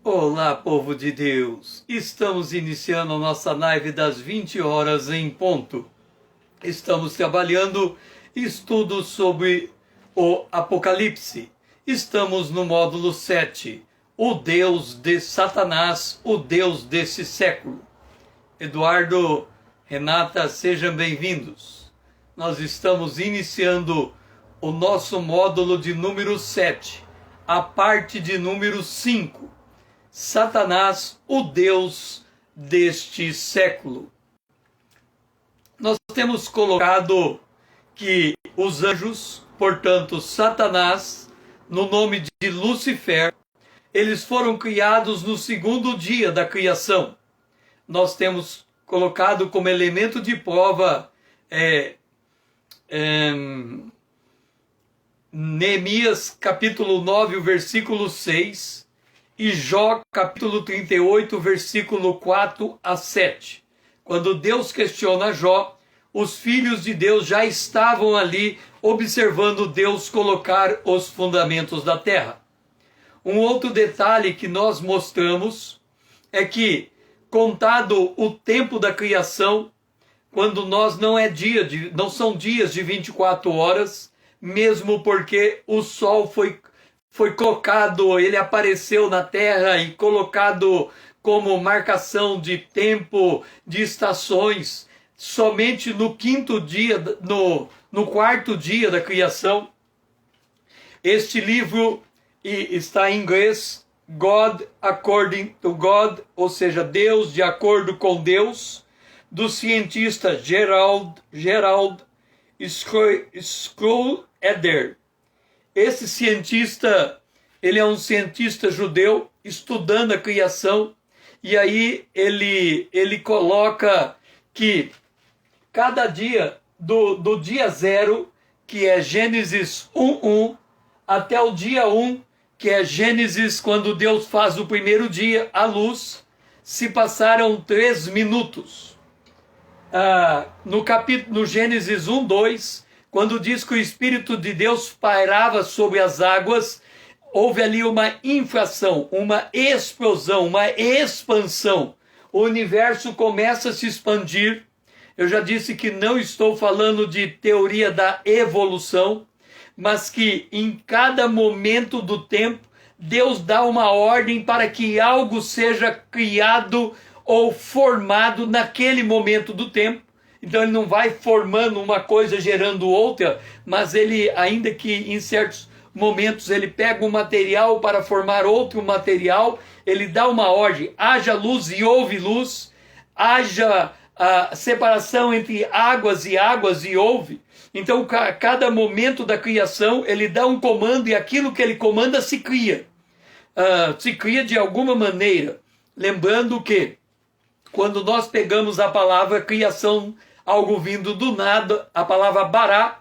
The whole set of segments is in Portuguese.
Olá, povo de Deus! Estamos iniciando a nossa live das 20 horas em ponto. Estamos trabalhando estudos sobre o Apocalipse. Estamos no módulo 7, o Deus de Satanás, o Deus desse século. Eduardo, Renata, sejam bem-vindos. Nós estamos iniciando o nosso módulo de número 7, a parte de número 5. Satanás, o Deus deste século. Nós temos colocado que os anjos, portanto Satanás, no nome de Lúcifer, eles foram criados no segundo dia da criação. Nós temos colocado como elemento de prova Neemias capítulo 9, versículo 6, e Jó capítulo 38, versículo 4 a 7. Quando Deus questiona Jó, os filhos de Deus já estavam ali observando Deus colocar os fundamentos da terra. Um outro detalhe que nós mostramos é que, contado o tempo da criação, quando nós não são dias de 24 horas, mesmo porque o sol foi colocado, ele apareceu na terra e colocado como marcação de tempo, de estações, somente no quinto dia, no quarto dia da criação. Este livro está em inglês, God According to God, ou seja, Deus de acordo com Deus, do cientista Gerald Schroeder. Esse cientista, ele é um cientista judeu estudando a criação, e aí ele coloca que cada dia, do dia 0, que é Gênesis 1:1, até o dia 1, que é Gênesis, quando Deus faz o primeiro dia, a luz, se passaram 3 minutos. No Gênesis 1:2, quando diz que o Espírito de Deus pairava sobre as águas, houve ali uma inflação, uma explosão, uma expansão. O universo começa a se expandir. Eu já disse que não estou falando de teoria da evolução, mas que em cada momento do tempo, Deus dá uma ordem para que algo seja criado ou formado naquele momento do tempo. Então ele não vai formando uma coisa, gerando outra, mas ele, ainda que em certos momentos ele pega um material para formar outro material, ele dá uma ordem, haja luz e houve luz, haja a separação entre águas e houve. Então cada momento da criação ele dá um comando e aquilo que ele comanda se cria. Se cria de alguma maneira. Lembrando que quando nós pegamos a palavra criação, algo vindo do nada, a palavra bará,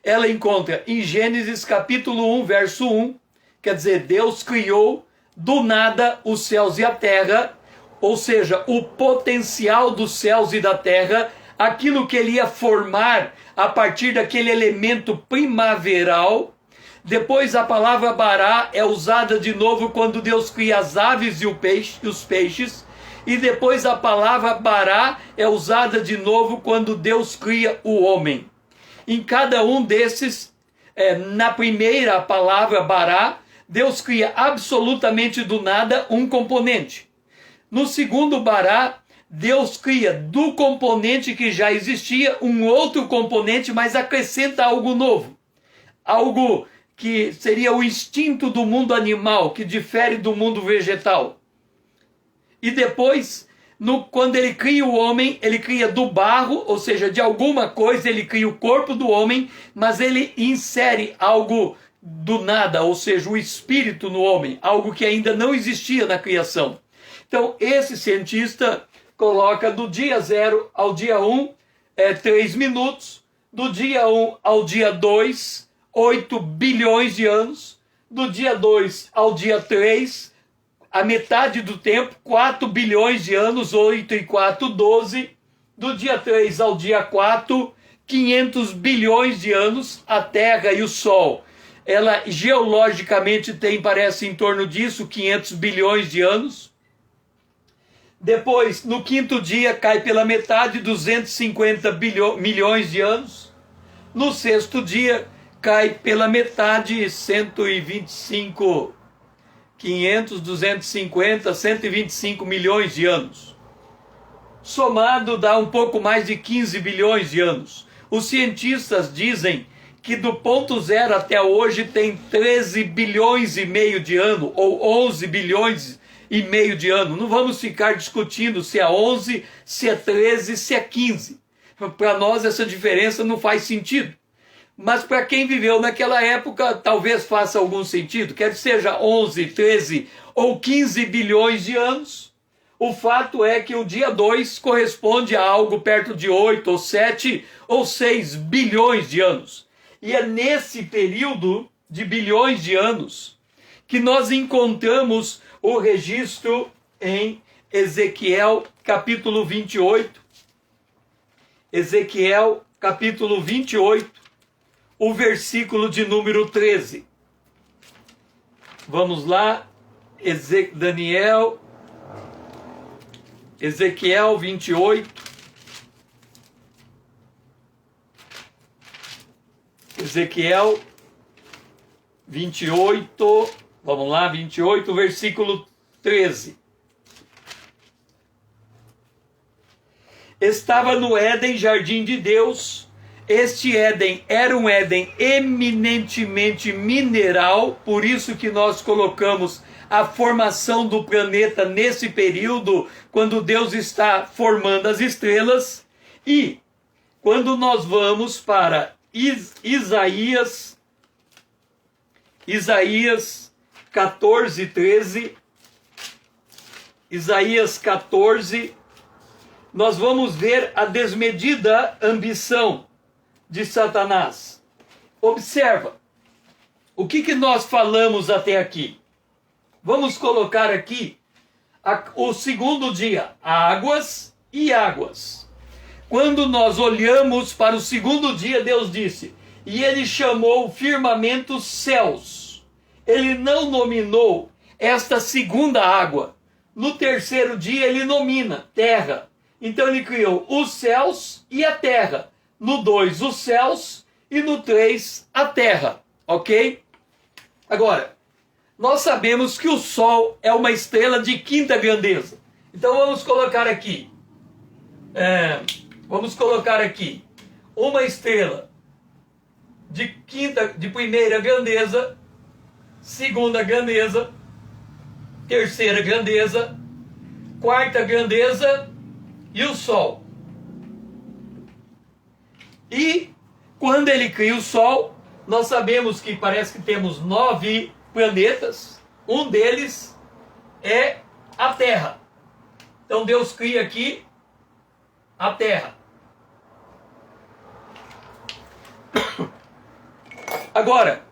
ela encontra em Gênesis capítulo 1, verso 1, quer dizer, Deus criou do nada os céus e a terra, ou seja, o potencial dos céus e da terra, aquilo que ele ia formar a partir daquele elemento primaveral. Depois a palavra bará é usada de novo quando Deus cria as aves e os peixes. E depois a palavra bará é usada de novo quando Deus cria o homem. Em cada um desses, na primeira palavra bará, Deus cria absolutamente do nada um componente. No segundo bará, Deus cria do componente que já existia um outro componente, mas acrescenta algo novo. Algo que seria o instinto do mundo animal, que difere do mundo vegetal. E depois, quando ele cria o homem, ele cria do barro, ou seja, de alguma coisa, ele cria o corpo do homem, mas ele insere algo do nada, ou seja, o espírito no homem, algo que ainda não existia na criação. Então, esse cientista coloca do dia 0 ao dia 1, 3 minutos, do dia 1 ao dia 2, 8 bilhões de anos, do dia 2 ao dia 3, a metade do tempo, 4 bilhões de anos, 8 e 4, 12. Do dia 3 ao dia 4, 500 bilhões de anos, a Terra e o Sol ela geologicamente tem, parece, em torno disso, 500 bilhões de anos. Depois, no quinto dia, cai pela metade, 250 milhões de anos. No sexto dia, cai pela metade, 125, 500, 250, 125 milhões de anos. Somado dá um pouco mais de 15 bilhões de anos. Os cientistas dizem que do ponto zero até hoje tem 13 bilhões e meio de ano, ou 11 bilhões e meio de ano. Não vamos ficar discutindo se é 11, se é 13, se é 15. Para nós essa diferença não faz sentido. Mas para quem viveu naquela época, talvez faça algum sentido. Quer que seja 11, 13 ou 15 bilhões de anos, o fato é que o dia 2 corresponde a algo perto de 8 ou 7 ou 6 bilhões de anos. E é nesse período de bilhões de anos que nós encontramos o registro em Ezequiel capítulo 28. Ezequiel capítulo 28, o versículo de número 13. Vamos lá, Ezequiel 28. Ezequiel 28, vamos lá, 28, versículo 13. Estava no Éden, jardim de Deus. Este Éden era um Éden eminentemente mineral, por isso que nós colocamos a formação do planeta nesse período, quando Deus está formando as estrelas. E quando nós vamos para Isaías 14, 13, Isaías 14, nós vamos ver a desmedida ambição de Satanás. Observa, o que nós falamos até aqui? Vamos colocar aqui o segundo dia, águas e águas. Quando nós olhamos para o segundo dia, Deus disse, e ele chamou o firmamento céus. Ele não nominou esta segunda água. No terceiro dia ele nomina terra. Então ele criou os céus e a terra. No 2 os céus e no 3 a terra. Ok? Agora, nós sabemos que o Sol é uma estrela de quinta grandeza. Então vamos colocar aqui. Uma estrela de primeira grandeza, segunda grandeza, terceira grandeza, quarta grandeza e o Sol. E quando ele cria o Sol, nós sabemos que parece que temos 9 planetas. Um deles é a Terra. Então Deus cria aqui a Terra. Agora,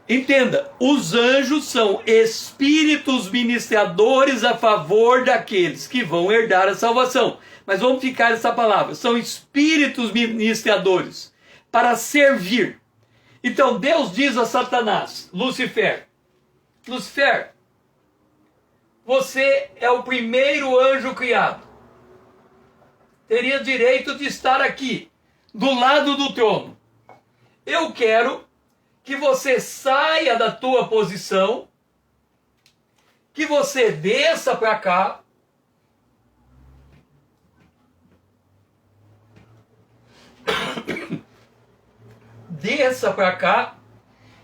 entenda, os anjos são espíritos ministradores a favor daqueles que vão herdar a salvação. Mas vamos ficar essa palavra, são espíritos ministradores para servir. Então Deus diz a Satanás, Lúcifer, você é o primeiro anjo criado. Teria direito de estar aqui, do lado do trono. Eu quero que você saia da tua posição, que você desça para cá,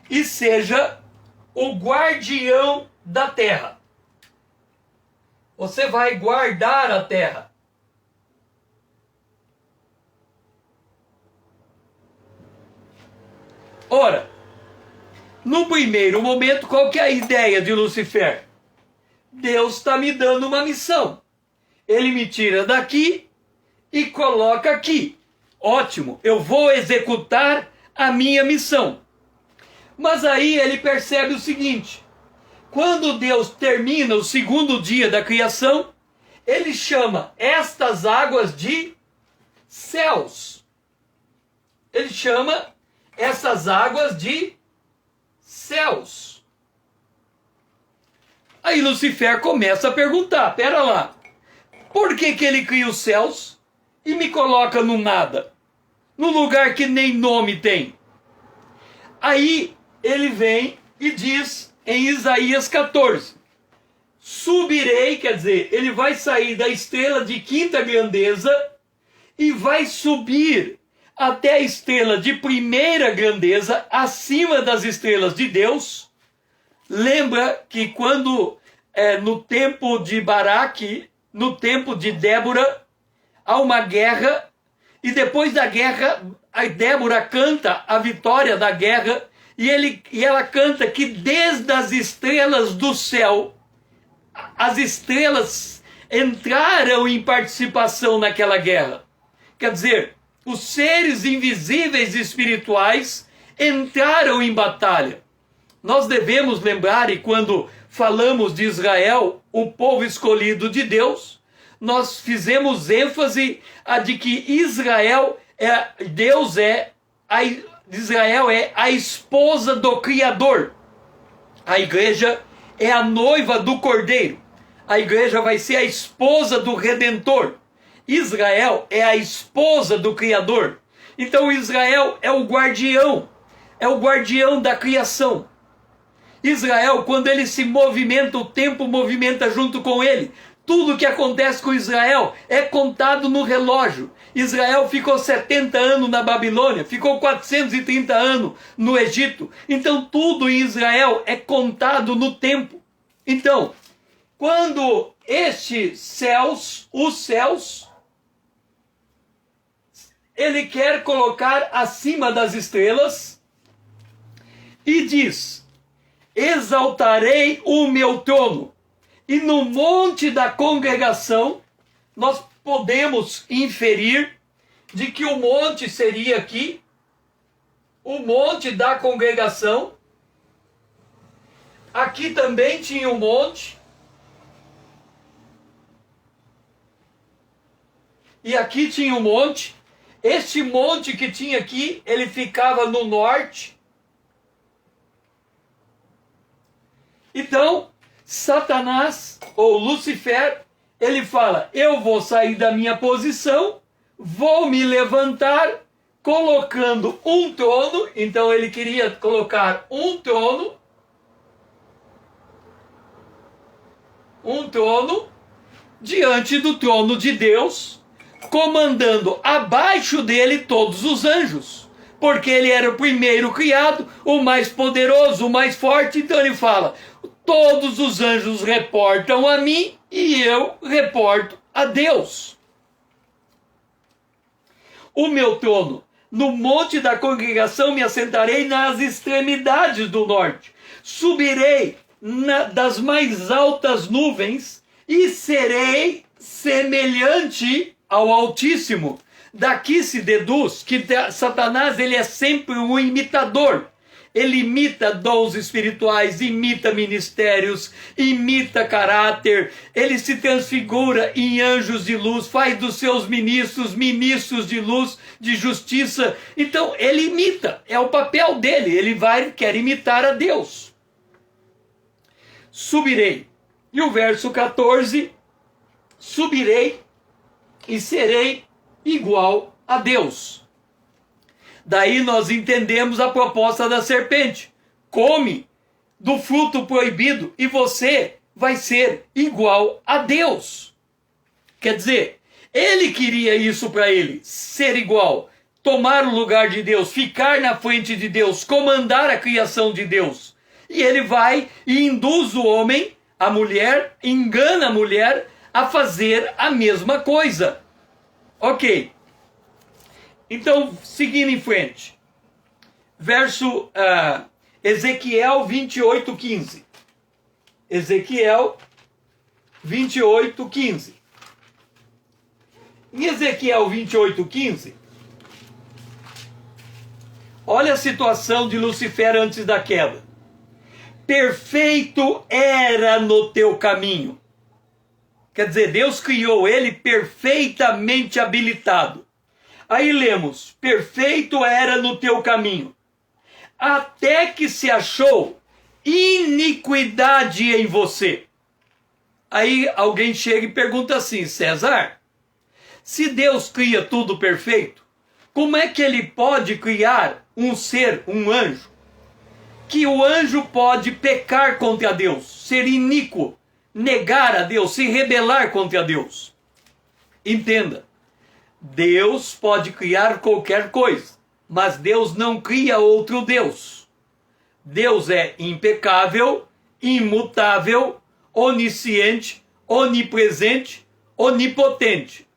e seja o guardião da terra. Você vai guardar a terra. Ora, no primeiro momento, qual que é a ideia de Lúcifer? Deus está me dando uma missão. Ele me tira daqui e coloca aqui. Ótimo, eu vou executar a minha missão. Mas aí ele percebe o seguinte: quando Deus termina o segundo dia da criação, ele chama estas águas de céus. Ele chama essas águas de céus. Aí Lucifer começa a perguntar, pera lá, por que ele cria os céus e me coloca no nada? No lugar que nem nome tem. Aí ele vem e diz em Isaías 14, subirei, quer dizer, ele vai sair da estrela de quinta grandeza e vai subir até a estrela de primeira grandeza, acima das estrelas de Deus. Lembra que quando, no tempo de Baraque, no tempo de Débora, há uma guerra, e depois da guerra, a Débora canta a vitória da guerra, e ela canta que desde as estrelas do céu, as estrelas entraram em participação naquela guerra. Quer dizer, os seres invisíveis e espirituais entraram em batalha. Nós devemos lembrar, e quando falamos de Israel, o povo escolhido de Deus, nós fizemos ênfase a de que Israel Israel é a esposa do Criador. A igreja é a noiva do Cordeiro. A igreja vai ser a esposa do Redentor. Israel é a esposa do Criador. Então Israel é o guardião da criação. Israel, quando ele se movimenta, o tempo movimenta junto com ele. Tudo que acontece com Israel é contado no relógio. Israel ficou 70 anos na Babilônia, ficou 430 anos no Egito. Então tudo em Israel é contado no tempo. Então, quando os céus, ele quer colocar acima das estrelas e diz, exaltarei o meu trono. E no monte da congregação, nós podemos inferir de que o monte seria aqui, o monte da congregação. Aqui também tinha um monte. E aqui tinha um monte. Este monte que tinha aqui, ele ficava no norte. Então, Satanás, ou Lucifer, ele fala, eu vou sair da minha posição, vou me levantar, colocando um trono. Então ele queria colocar um trono, diante do trono de Deus, comandando abaixo dele todos os anjos, porque ele era o primeiro criado, o mais poderoso, o mais forte. Então ele fala, todos os anjos reportam a mim e eu reporto a Deus. O meu trono, no monte da congregação me assentarei nas extremidades do norte. Subirei das mais altas nuvens e serei semelhante ao Altíssimo. Daqui se deduz que Satanás ele é sempre um imitador. Ele imita dons espirituais, imita ministérios, imita caráter, ele se transfigura em anjos de luz, faz dos seus ministros de luz, de justiça. Então ele imita, é o papel dele, quer imitar a Deus. Subirei. E o verso 14, subirei e serei igual a Deus. Daí nós entendemos a proposta da serpente. Come do fruto proibido e você vai ser igual a Deus. Quer dizer, ele queria isso para ele, ser igual, tomar o lugar de Deus, ficar na frente de Deus, comandar a criação de Deus. E ele vai e induz o homem, a mulher, engana a mulher a fazer a mesma coisa. Ok. Então, seguindo em frente, verso Ezequiel 28:15. Ezequiel 28:15. Em Ezequiel 28:15, olha a situação de Lucifer antes da queda. Perfeito era no teu caminho. Quer dizer, Deus criou ele perfeitamente habilitado. Aí lemos, perfeito era no teu caminho. até que se achou iniquidade em você. Aí alguém chega e pergunta assim: César, se Deus cria tudo perfeito, como é que ele pode criar um ser, um anjo, que o anjo pode pecar contra Deus, ser iníquo, negar a Deus, se rebelar contra Deus? Entenda, Deus pode criar qualquer coisa, mas Deus não cria outro Deus. Deus é impecável, imutável, onisciente, onipresente, onipotente.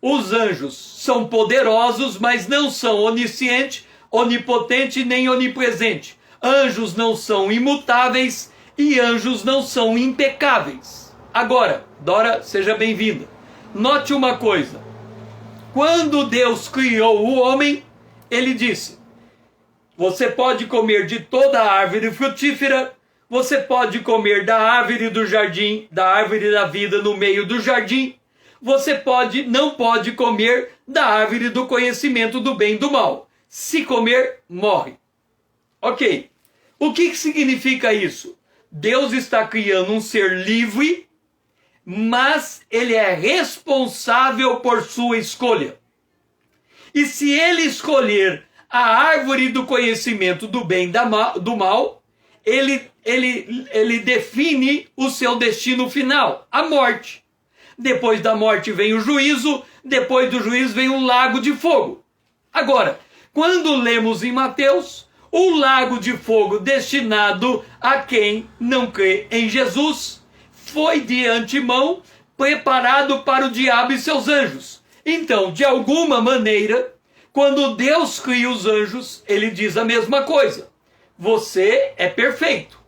Os anjos são poderosos, mas não são onisciente, onipotente nem onipresente. Anjos não são imutáveis e anjos não são impecáveis. Agora, Dora, seja bem-vinda. Note uma coisa. Quando Deus criou o homem, ele disse: você pode comer de toda a árvore frutífera, você pode comer da árvore do jardim, da árvore da vida no meio do jardim, você não pode comer da árvore do conhecimento do bem e do mal. Se comer, morre. Ok. O que significa isso? Deus está criando um ser livre, mas ele é responsável por sua escolha. E se ele escolher a árvore do conhecimento do bem e do mal, ele define o seu destino final, a morte. Depois da morte vem o juízo, depois do juízo vem o lago de fogo. Agora, quando lemos em Mateus, o lago de fogo destinado a quem não crê em Jesus foi de antemão preparado para o diabo e seus anjos. Então, de alguma maneira, quando Deus cria os anjos, ele diz a mesma coisa. Você é perfeito.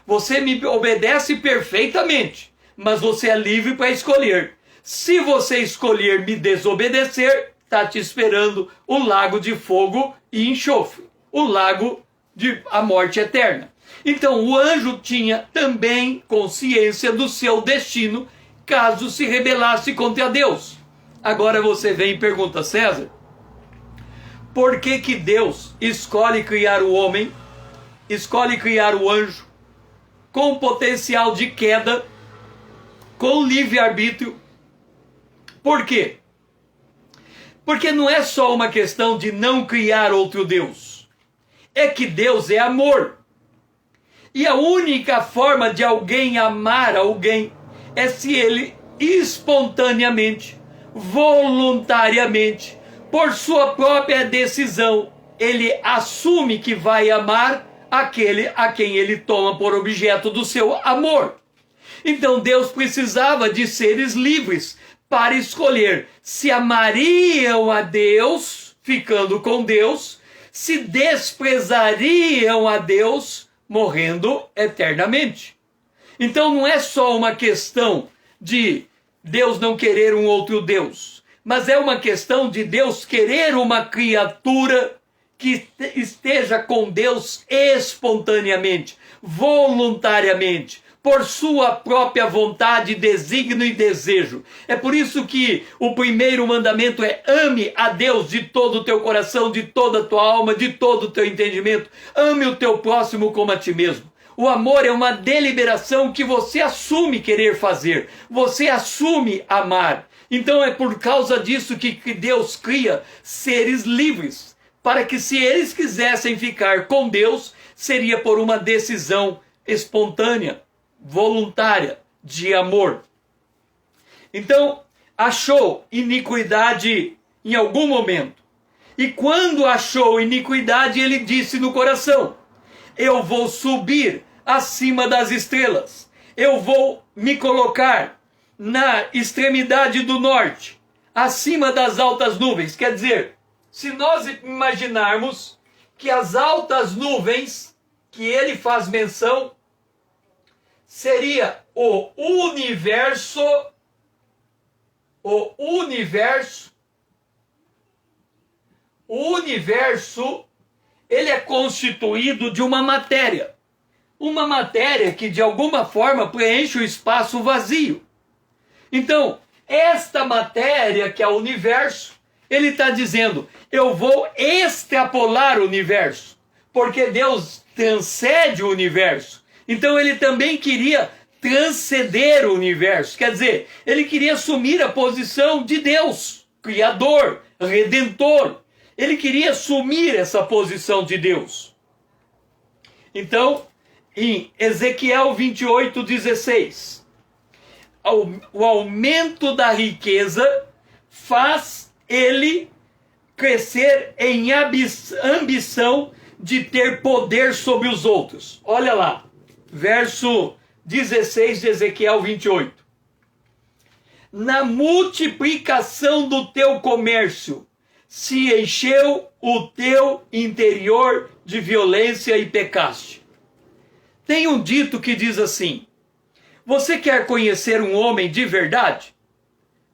Você me obedece perfeitamente, mas você é livre para escolher. Se você escolher me desobedecer, está te esperando o lago de fogo e enxofre, o lago de a morte eterna. Então o anjo tinha também consciência do seu destino, caso se rebelasse contra Deus. Agora você vem e pergunta: César, por que que Deus escolhe criar o homem, escolhe criar o anjo, com potencial de queda, com livre-arbítrio? Por quê? Porque não é só uma questão de não criar outro Deus. É que Deus é amor. E a única forma de alguém amar alguém é se ele espontaneamente, voluntariamente, por sua própria decisão, ele assume que vai amar aquele a quem ele toma por objeto do seu amor. Então Deus precisava de seres livres para escolher se amariam a Deus, ficando com Deus, se desprezariam a Deus, morrendo eternamente. Então não é só uma questão de Deus não querer um outro Deus, mas é uma questão de Deus querer uma criatura que esteja com Deus espontaneamente, voluntariamente, por sua própria vontade, desígnio e desejo. É por isso que o primeiro mandamento é: ame a Deus de todo o teu coração, de toda a tua alma, de todo o teu entendimento. Ame o teu próximo como a ti mesmo. O amor é uma deliberação que você assume querer fazer. Você assume amar. Então é por causa disso que Deus cria seres livres, para que se eles quisessem ficar com Deus, seria por uma decisão espontânea, voluntária, de amor. Então, achou iniquidade em algum momento. E quando achou iniquidade, ele disse no coração: eu vou subir acima das estrelas. Eu vou me colocar na extremidade do norte, acima das altas nuvens. Quer dizer, se nós imaginarmos que as altas nuvens que ele faz menção seria o universo, ele é constituído de uma matéria que de alguma forma preenche o espaço vazio. Então, esta matéria que é o universo, ele está dizendo: eu vou extrapolar o universo, porque Deus transcende o universo. Então ele também queria transcender o universo. Quer dizer, ele queria assumir a posição de Deus, Criador, Redentor. Ele queria assumir essa posição de Deus. Então, em Ezequiel 28:16, o aumento da riqueza faz ele crescer em ambição de ter poder sobre os outros. Olha lá, verso 16 de Ezequiel 28. Na multiplicação do teu comércio se encheu o teu interior de violência e pecaste. Tem um dito que diz assim: você quer conhecer um homem de verdade?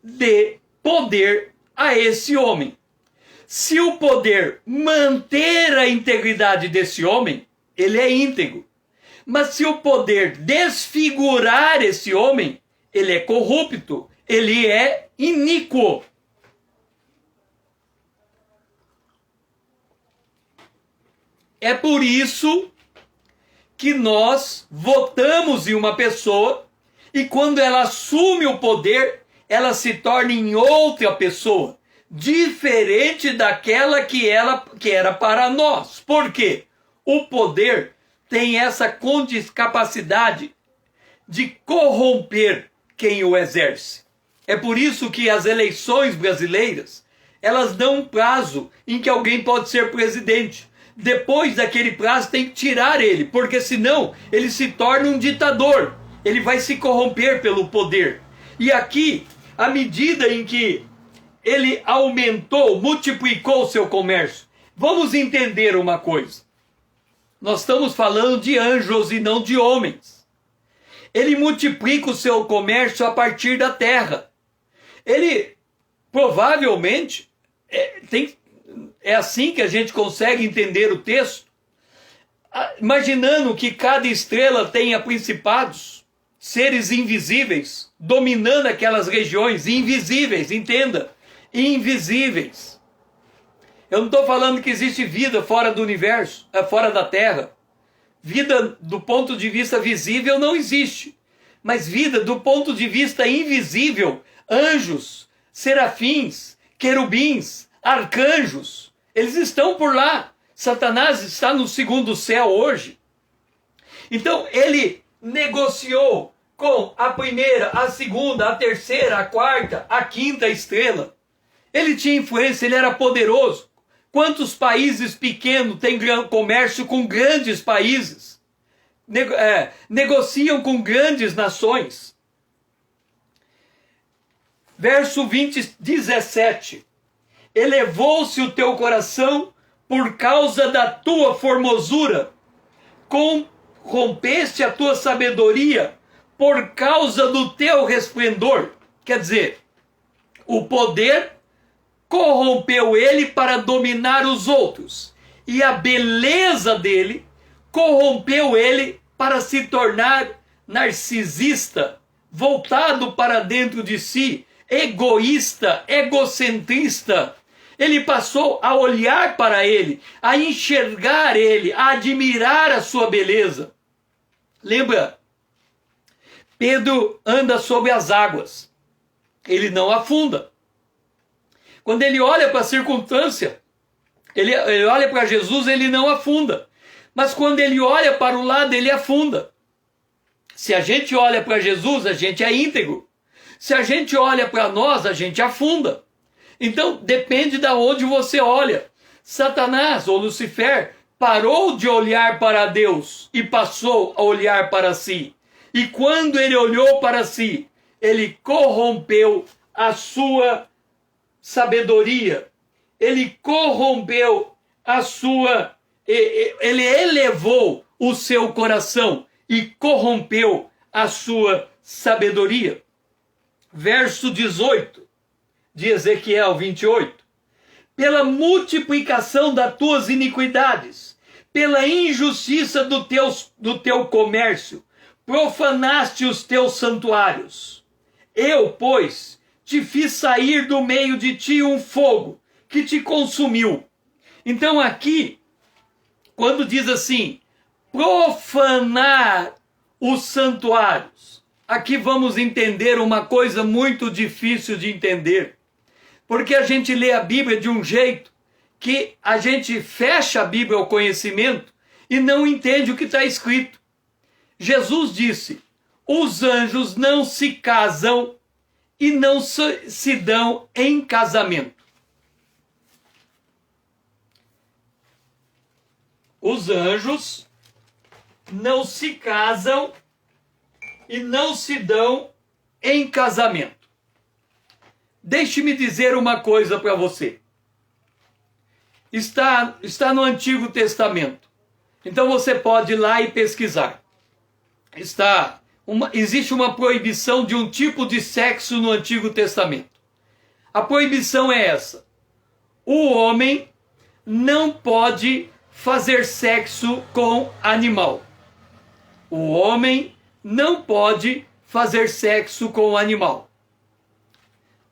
Dê poder a esse homem. Se o poder manter a integridade desse homem, ele é íntegro. Mas se o poder desfigurar esse homem, ele é corrupto, ele é iníquo. É por isso que nós votamos em uma pessoa e quando ela assume o poder, ela se torna em outra pessoa, diferente daquela que era para nós. Por quê? O poder tem essa capacidade de corromper quem o exerce. É por isso que as eleições brasileiras, elas dão um prazo em que alguém pode ser presidente. Depois daquele prazo tem que tirar ele, porque senão ele se torna um ditador. Ele vai se corromper pelo poder. E aqui, à medida em que ele aumentou, multiplicou o seu comércio, vamos entender uma coisa. Nós estamos falando de anjos e não de homens. Ele multiplica o seu comércio a partir da terra. Ele provavelmente é assim que a gente consegue entender o texto. Imaginando que cada estrela tenha principados, seres invisíveis, dominando aquelas regiões invisíveis, entenda, invisíveis. Eu não estou falando que existe vida fora do universo, fora da Terra. Vida do ponto de vista visível não existe. Mas vida do ponto de vista invisível, anjos, serafins, querubins, arcanjos, eles estão por lá. Satanás está no segundo céu hoje. Então ele negociou com a primeira, a segunda, a terceira, a quarta, a quinta estrela. Ele tinha influência, ele era poderoso. Quantos países pequenos têm comércio com grandes países? Negociam com grandes nações. Verso 17. Elevou-se o teu coração por causa da tua formosura. Corrompeste a tua sabedoria por causa do teu resplendor. Quer dizer, o poder corrompeu ele para dominar os outros. E a beleza dele corrompeu ele para se tornar narcisista, voltado para dentro de si, egoísta, egocentrista. Ele passou a olhar para ele, a enxergar ele, a admirar a sua beleza. Lembra? Pedro anda sobre as águas. Ele não afunda. Quando ele olha para a circunstância, ele olha para Jesus, ele não afunda. Mas quando ele olha para o lado, ele afunda. Se a gente olha para Jesus, a gente é íntegro. Se a gente olha para nós, a gente afunda. Então, depende de onde você olha. Satanás, ou Lucifer, parou de olhar para Deus e passou a olhar para si. E quando ele olhou para si, ele corrompeu a sua sabedoria. Ele corrompeu a sua... Ele elevou o seu coração e corrompeu a sua sabedoria. Verso 18 de Ezequiel 28. Pela multiplicação das tuas iniquidades, pela injustiça do teu comércio, profanaste os teus santuários. Eu, pois, te fiz sair do meio de ti um fogo que te consumiu. Então aqui, quando diz assim, profanar os santuários. Aqui vamos entender uma coisa muito difícil de entender. Porque a gente lê a Bíblia de um jeito que a gente fecha a Bíblia ao conhecimento e não entende o que está escrito. Jesus disse, os anjos não se casam e não se dão em casamento. Os anjos não se casam e não se dão em casamento. Deixe-me dizer uma coisa para você. Está no Antigo Testamento. Então você pode ir lá e pesquisar. Existe uma proibição de um tipo de sexo no Antigo Testamento. A proibição é essa. O homem não pode fazer sexo com animal. O homem não pode fazer sexo com animal.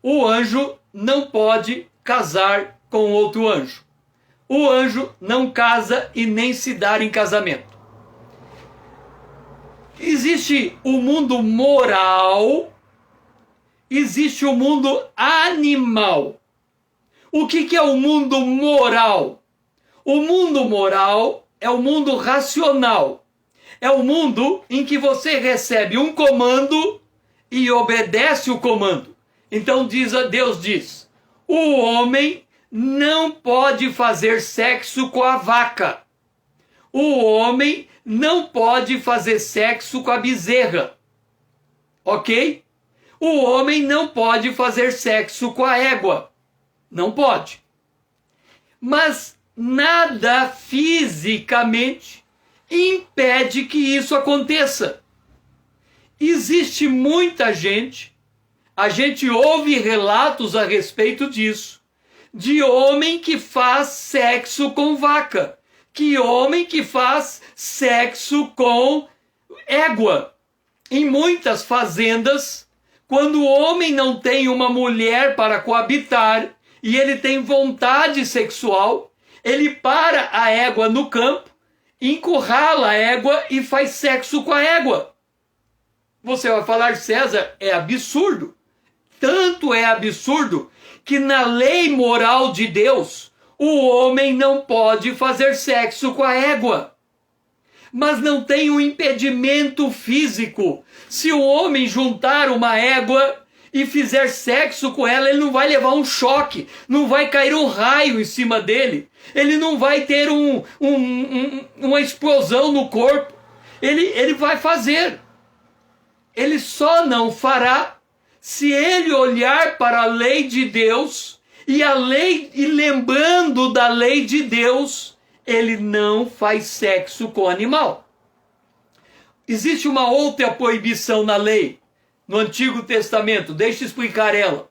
O anjo não pode casar com outro anjo. O anjo não casa e nem se dá em casamento. Existe o mundo moral, existe o mundo animal. O que é o mundo moral? O mundo moral é o mundo racional. É o mundo em que você recebe um comando e obedece o comando. Então Deus diz, o homem não pode fazer sexo com a vaca. O homem não pode fazer sexo com a bezerra. Ok? O homem não pode fazer sexo com a égua. Não pode. Mas nada fisicamente impede que isso aconteça. Existe muita gente, a gente ouve relatos a respeito disso, de homem que faz sexo com vaca, que homem que faz sexo com égua. Em muitas fazendas, quando o homem não tem uma mulher para coabitar e ele tem vontade sexual, ele para a égua no campo, encurrala a égua e faz sexo com a égua. Você vai falar, César, é absurdo. Tanto é absurdo que na lei moral de Deus, o homem não pode fazer sexo com a égua. Mas não tem um impedimento físico. Se o homem juntar uma égua e fizer sexo com ela, ele não vai levar um choque, não vai cair um raio em cima dele, ele não vai ter uma explosão no corpo. Ele vai fazer. Ele só não fará se ele olhar para a lei de Deus e lembrando da lei de Deus, ele não faz sexo com animal. Existe uma outra proibição na lei, no Antigo Testamento, deixa eu explicar ela.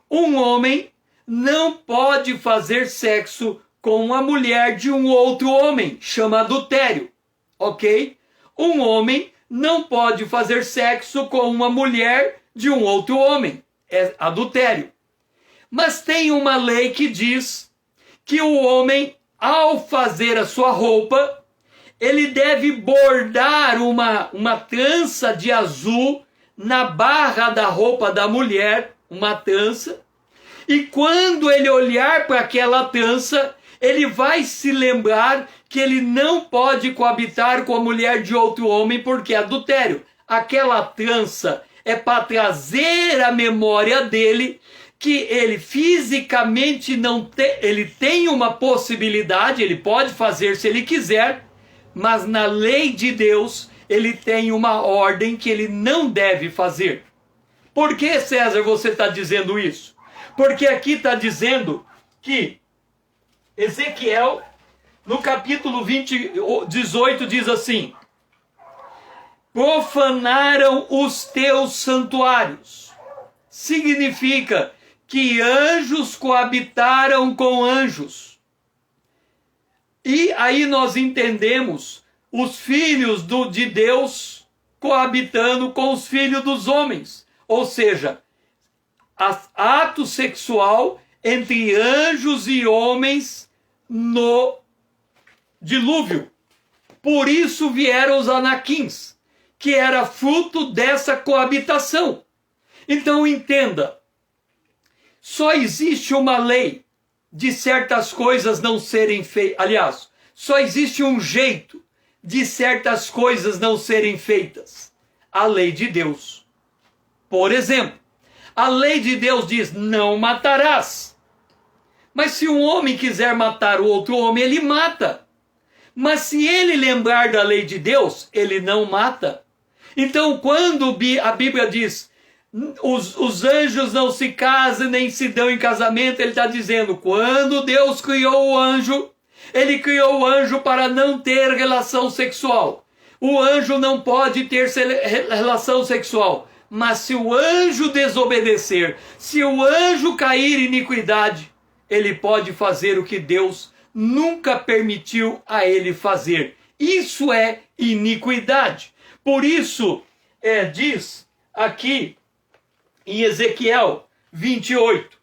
Um homem não pode fazer sexo com uma mulher de um outro homem, chama adultério, ok? Um homem não pode fazer sexo com uma mulher de um outro homem, é adultério. Mas tem uma lei que diz que o homem, ao fazer a sua roupa, ele deve bordar uma trança de azul na barra da roupa da mulher, uma trança, e quando ele olhar para aquela trança, ele vai se lembrar que ele não pode coabitar com a mulher de outro homem porque é adultério. Aquela trança é para trazer a memória dele que ele fisicamente não tem, ele tem uma possibilidade, ele pode fazer se ele quiser, mas na lei de Deus ele tem uma ordem que ele não deve fazer. Por que, César, você está dizendo isso? Porque aqui está dizendo que Ezequiel, no capítulo 18, diz assim: profanaram os teus santuários. Significa que anjos coabitaram com anjos. E aí nós entendemos os filhos de Deus coabitando com os filhos dos homens. Ou seja, ato sexual entre anjos e homens no dilúvio. Por isso vieram os anaquins, que era fruto dessa coabitação. Então entenda, só existe uma lei de certas coisas não serem feitas. Aliás, só existe um jeito de certas coisas não serem feitas. A lei de Deus. Por exemplo, a lei de Deus diz, não matarás. Mas se um homem quiser matar o outro homem, ele mata. Mas se ele lembrar da lei de Deus, ele não mata. Então, quando a Bíblia diz, os anjos não se casam nem se dão em casamento, ele está dizendo, quando Deus criou o anjo, ele criou o anjo para não ter relação sexual. O anjo não pode ter relação sexual. Mas se o anjo desobedecer, se o anjo cair em iniquidade, ele pode fazer o que Deus nunca permitiu a ele fazer. Isso é iniquidade. Por isso, diz aqui em Ezequiel 28,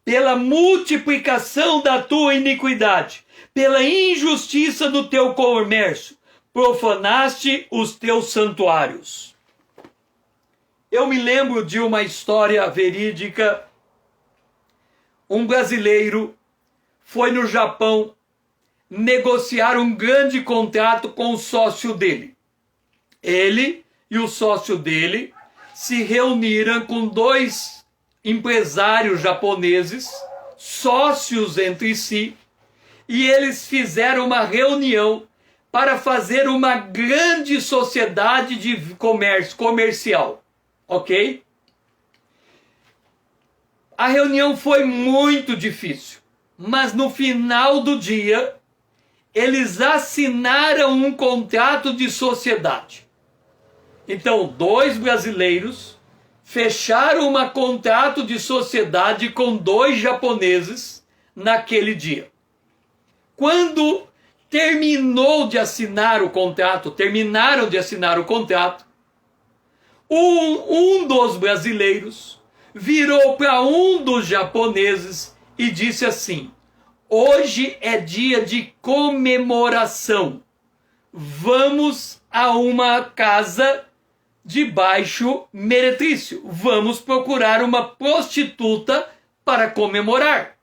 pela multiplicação da tua iniquidade, pela injustiça do teu comércio, profanaste os teus santuários. Eu me lembro de uma história verídica. Um brasileiro foi no Japão negociar um grande contrato com o sócio dele. Ele e o sócio dele se reuniram com dois empresários japoneses, sócios entre si, e eles fizeram uma reunião para fazer uma grande sociedade de comércio comercial. Ok? A reunião foi muito difícil, mas no final do dia, eles assinaram um contrato de sociedade. Então, dois brasileiros fecharam um contrato de sociedade com dois japoneses naquele dia. Quando terminaram de assinar o contrato, um dos brasileiros virou para um dos japoneses e disse assim, hoje é dia de comemoração, vamos a uma casa de baixo meretrício, vamos procurar uma prostituta para comemorar.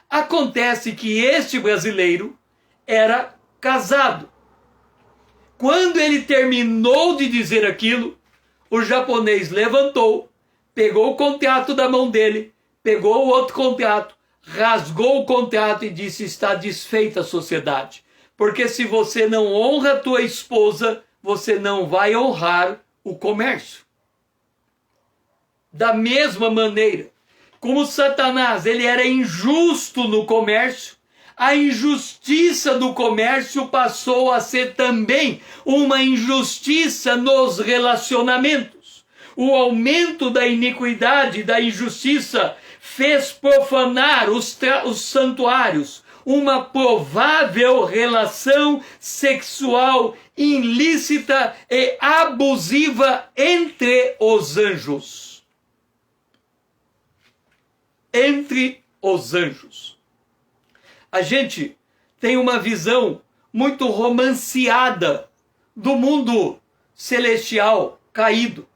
Acontece que este brasileiro era casado. Quando ele terminou de dizer aquilo, o japonês levantou, pegou o contrato da mão dele, pegou o outro contrato, rasgou o contrato e disse, está desfeita a sociedade. Porque se você não honra a tua esposa, você não vai honrar o comércio. Da mesma maneira, como Satanás ele era injusto no comércio, a injustiça do comércio passou a ser também uma injustiça nos relacionamentos. O aumento da iniquidade e da injustiça fez profanar os santuários, uma provável relação sexual ilícita e abusiva entre os anjos. Entre os anjos. A gente tem uma visão muito romanceada do mundo celestial caído.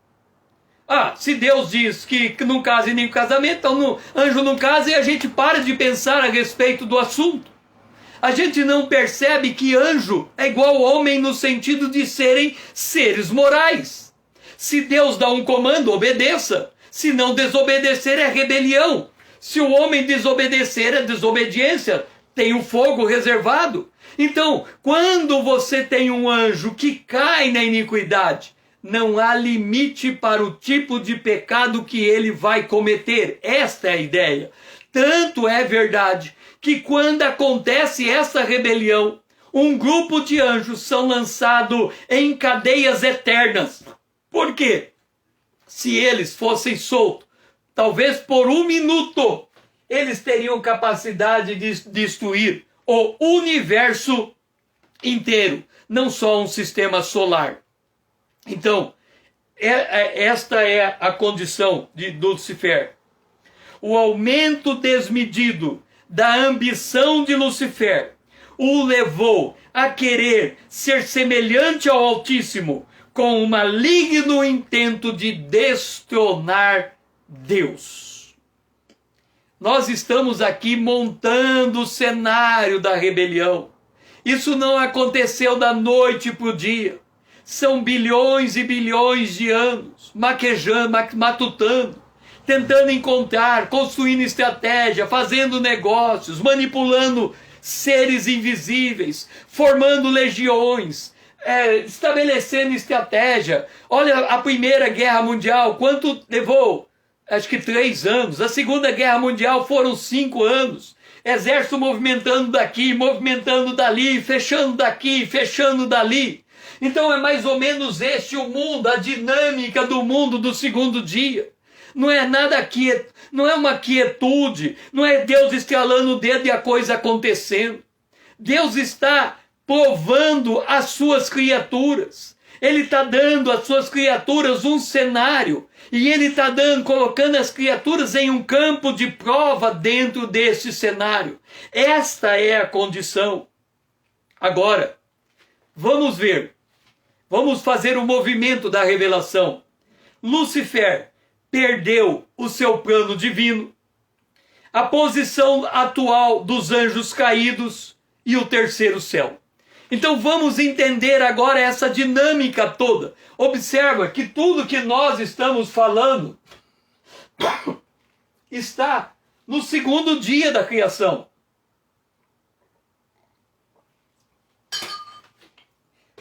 Se Deus diz que não case nem casamento, então anjo não casa, e a gente para de pensar a respeito do assunto. A gente não percebe que anjo é igual homem no sentido de serem seres morais. Se Deus dá um comando, obedeça. Se não desobedecer, é rebelião. Se o homem desobedecer, é desobediência. Tem o fogo reservado. Então, quando você tem um anjo que cai na iniquidade, não há limite para o tipo de pecado que ele vai cometer. Esta é a ideia. Tanto é verdade que quando acontece essa rebelião, um grupo de anjos são lançados em cadeias eternas. Por quê? Se eles fossem soltos, talvez por um minuto, eles teriam capacidade de destruir o universo inteiro, não só um sistema solar. Então, esta é a condição de Lucifer. O aumento desmedido da ambição de Lucifer, o levou a querer ser semelhante ao Altíssimo, com um maligno intento de destronar Deus. Nós estamos aqui montando o cenário da rebelião. Isso não aconteceu da noite para o dia. São bilhões e bilhões de anos, maquejando, matutando, tentando encontrar, construindo estratégia, fazendo negócios, manipulando seres invisíveis, formando legiões, estabelecendo estratégia. Olha a Primeira Guerra Mundial, quanto levou? Acho que 3 anos. A Segunda Guerra Mundial foram 5 anos. Exército movimentando daqui, movimentando dali, fechando daqui, fechando dali. Então é mais ou menos este o mundo, a dinâmica do mundo do segundo dia. Não é nada quieto, não é uma quietude, não é Deus estralando o dedo e a coisa acontecendo. Deus está provando as suas criaturas. Ele está dando às suas criaturas um cenário. E ele está colocando as criaturas em um campo de prova dentro desse cenário. Esta é a condição. Agora, vamos ver. Vamos fazer o movimento da revelação. Lúcifer perdeu o seu plano divino, a posição atual dos anjos caídos e o terceiro céu. Então vamos entender agora essa dinâmica toda. Observa que tudo que nós estamos falando está no segundo dia da criação.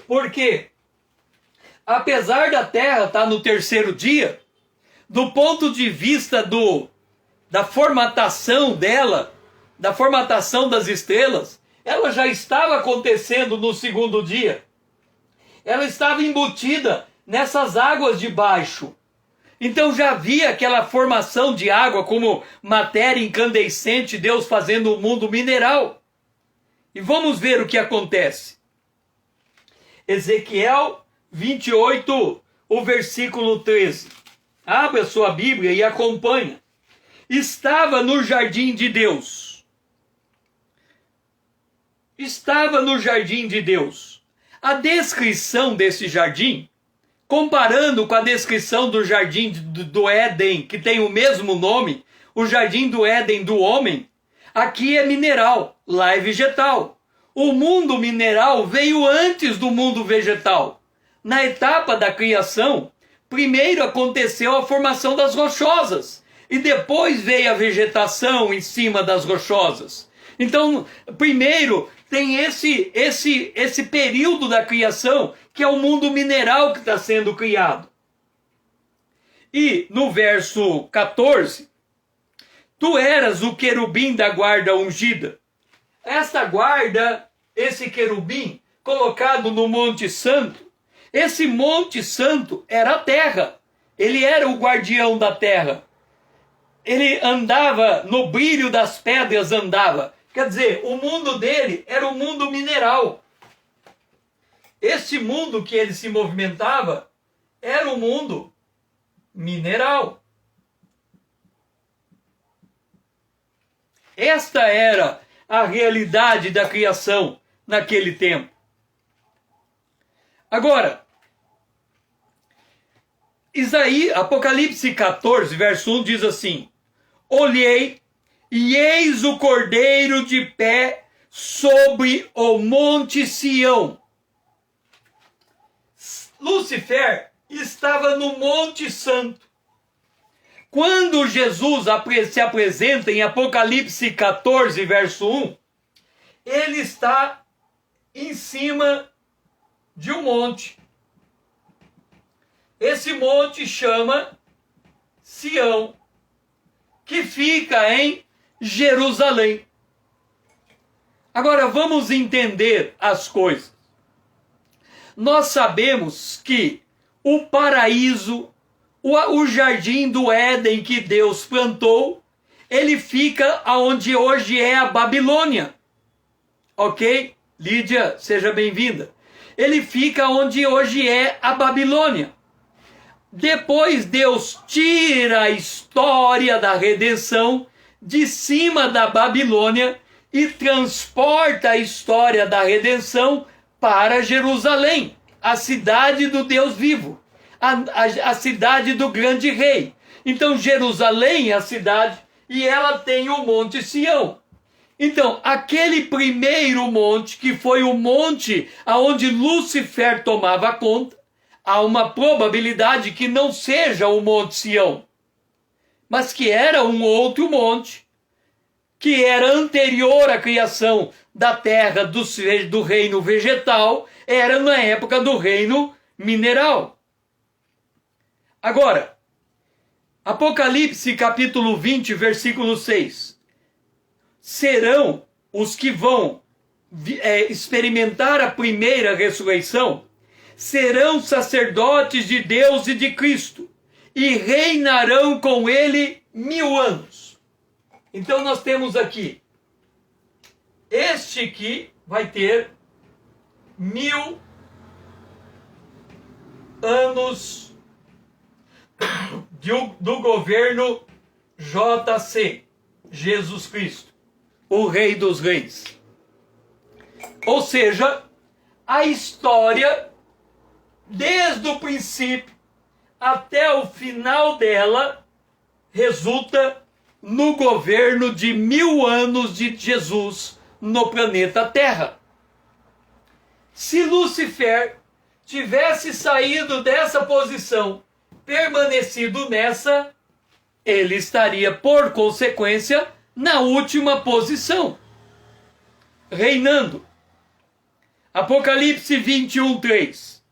Por quê? Apesar da Terra estar no terceiro dia, do ponto de vista da formatação dela, da formatação das estrelas, ela já estava acontecendo no segundo dia. Ela estava embutida nessas águas de baixo. Então já havia aquela formação de água como matéria incandescente, Deus fazendo o mundo mineral. E vamos ver o que acontece. Ezequiel 28, o versículo 13. Abre a sua Bíblia e acompanha. Estava no jardim de Deus. Estava no jardim de Deus. A descrição desse jardim, comparando com a descrição do jardim do Éden, que tem o mesmo nome, o jardim do Éden do homem, aqui é mineral, lá é vegetal. O mundo mineral veio antes do mundo vegetal. Na etapa da criação, primeiro aconteceu a formação das rochosas, e depois veio a vegetação em cima das rochosas. Então, primeiro tem esse período da criação, que é o mundo mineral que está sendo criado. E no verso 14, tu eras o querubim da guarda ungida. Esta guarda, esse querubim, colocado no Monte Santo, esse Monte Santo era a terra. Ele era o guardião da terra. Ele andava, no brilho das pedras andava. Quer dizer, o mundo dele era o mundo mineral. Esse mundo que ele se movimentava era o mundo mineral. Esta era a realidade da criação naquele tempo. Agora, Apocalipse 14, verso 1 diz assim: olhei, e eis o Cordeiro de pé sobre o monte Sião. Lúcifer estava no Monte Santo. Quando Jesus se apresenta em Apocalipse 14, verso 1, ele está em cima de um monte. Esse monte chama Sião, que fica em Jerusalém. Agora vamos entender as coisas. Nós sabemos que o paraíso, o jardim do Éden que Deus plantou, ele fica onde hoje é a Babilônia. Ok? Lídia, seja bem-vinda. Ele fica onde hoje é a Babilônia. Depois Deus tira a história da redenção de cima da Babilônia e transporta a história da redenção para Jerusalém, a cidade do Deus vivo, a cidade do grande rei. Então Jerusalém é a cidade e ela tem o Monte Sião. Então, aquele primeiro monte, que foi o monte aonde Lúcifer tomava conta, há uma probabilidade que não seja o Monte Sião, mas que era um outro monte, que era anterior à criação da terra do reino vegetal, era na época do reino mineral. Agora, Apocalipse capítulo 20, versículo 6. Serão os que vão experimentar a primeira ressurreição, serão sacerdotes de Deus e de Cristo, e reinarão com ele 1000 anos. Então nós temos aqui, este que vai ter 1000 anos do governo JC, Jesus Cristo, o Rei dos Reis. Ou seja, a história, desde o princípio até o final dela, resulta no governo de 1000 anos de Jesus no planeta Terra. Se Lúcifer tivesse saído dessa posição, permanecido nessa, ele estaria, por consequência, na última posição, reinando. Apocalipse 21, 3.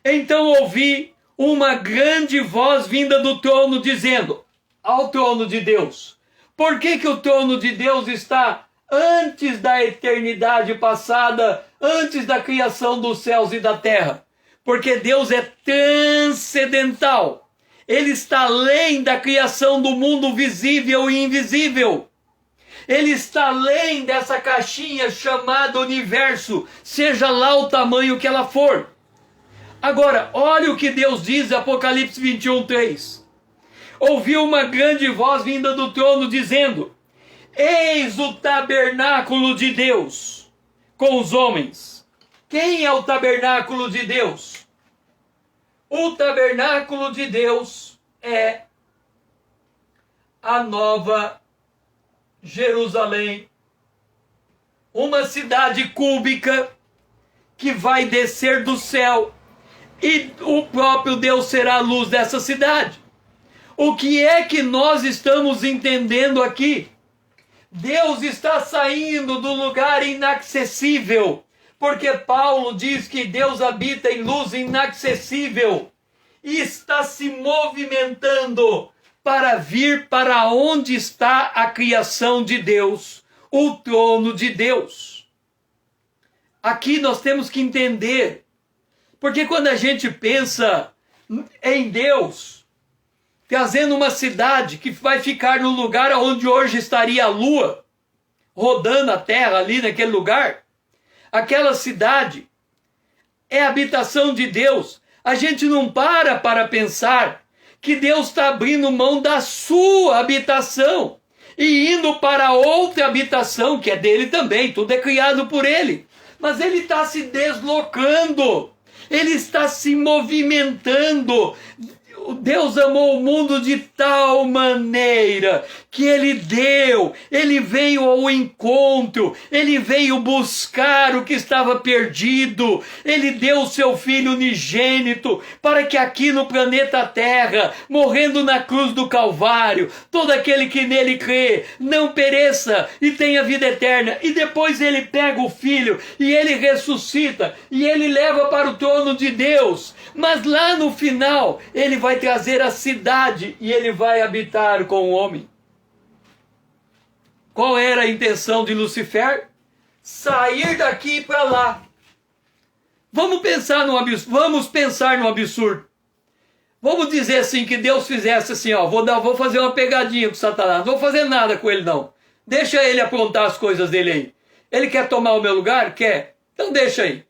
Então ouvi uma grande voz vinda do trono, dizendo ao trono de Deus. Por que o trono de Deus está antes da eternidade passada, antes da criação dos céus e da terra? Porque Deus é transcendental. Ele está além da criação do mundo visível e invisível. Ele está além dessa caixinha chamada universo, seja lá o tamanho que ela for. Agora, olha o que Deus diz em Apocalipse 21, 3. Ouvi uma grande voz vinda do trono dizendo: eis o tabernáculo de Deus com os homens. Quem é o tabernáculo de Deus? O tabernáculo de Deus é a Nova Jerusalém, uma cidade cúbica que vai descer do céu, e o próprio Deus será a luz dessa cidade. O que é que nós estamos entendendo aqui? Deus está saindo do lugar inacessível, porque Paulo diz que Deus habita em luz inacessível, e está se movimentando para vir para onde está a criação de Deus, o trono de Deus. Aqui nós temos que entender, porque quando a gente pensa em Deus, trazendo uma cidade que vai ficar no lugar onde hoje estaria a lua, rodando a terra ali naquele lugar, aquela cidade é a habitação de Deus. A gente não para pensar que Deus está abrindo mão da sua habitação e indo para outra habitação, que é dele também, tudo é criado por ele. Mas ele está se deslocando, ele está se movimentando. Deus amou o mundo de tal maneira que ele veio ao encontro, ele veio buscar o que estava perdido, ele deu o seu Filho unigênito para que aqui no planeta Terra, morrendo na cruz do Calvário, todo aquele que nele crê não pereça e tenha vida eterna. E depois ele pega o Filho e ele ressuscita e ele leva para o trono de Deus, mas lá no final ele vai trazer a cidade e ele vai habitar com o homem. Qual era a intenção de Lúcifer? Sair daqui para lá. Vamos pensar no absurdo. Vamos dizer assim, que Deus fizesse assim, ó, vou fazer uma pegadinha com Satanás, não vou fazer nada com ele não. Deixa ele aprontar as coisas dele aí. Ele quer tomar o meu lugar? Quer. Então deixa aí.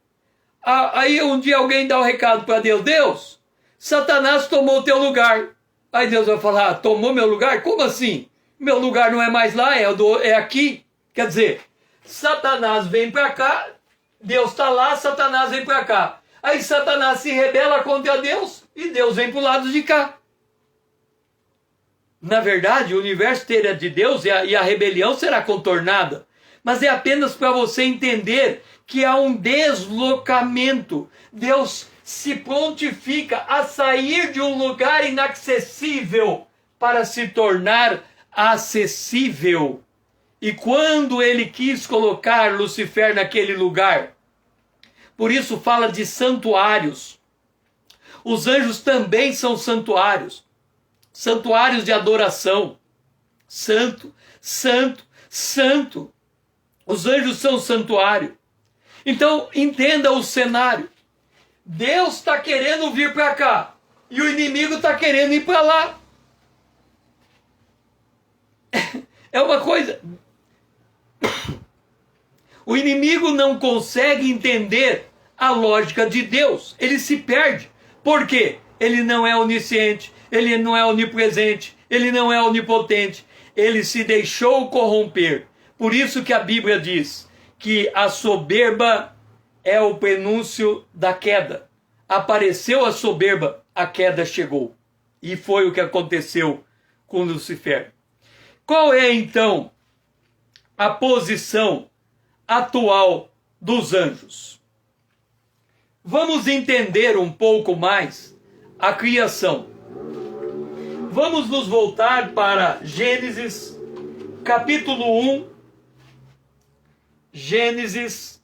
Aí um dia alguém dá um recado para Deus: Deus, Satanás tomou o teu lugar. Aí Deus vai falar: tomou meu lugar? Como assim? Meu lugar não é mais lá, é aqui. Quer dizer, Satanás vem para cá, Deus está lá, Satanás vem para cá. Aí Satanás se rebela contra Deus e Deus vem para o lado de cá. Na verdade, o universo inteiro é de Deus e a rebelião será contornada. Mas é apenas para você entender que há um deslocamento. Deus se prontifica a sair de um lugar inacessível para se tornar acessível. E quando ele quis colocar Lucifer naquele lugar, por isso fala de santuários. Os anjos também são santuários. Santuários de adoração. Santo, santo, santo. Os anjos são santuário. Então, entenda o cenário. Deus está querendo vir para cá. E o inimigo está querendo ir para lá. É uma coisa... O inimigo não consegue entender a lógica de Deus. Ele se perde. Por quê? Ele não é onisciente, ele não é onipresente, ele não é onipotente. Ele se deixou corromper. Por isso que a Bíblia diz que a soberba é o prenúncio da queda. Apareceu a soberba, a queda chegou. E foi o que aconteceu com Lucifer. Qual é então a posição atual dos anjos? Vamos entender um pouco mais a criação. Vamos nos voltar para Gênesis capítulo 1. Gênesis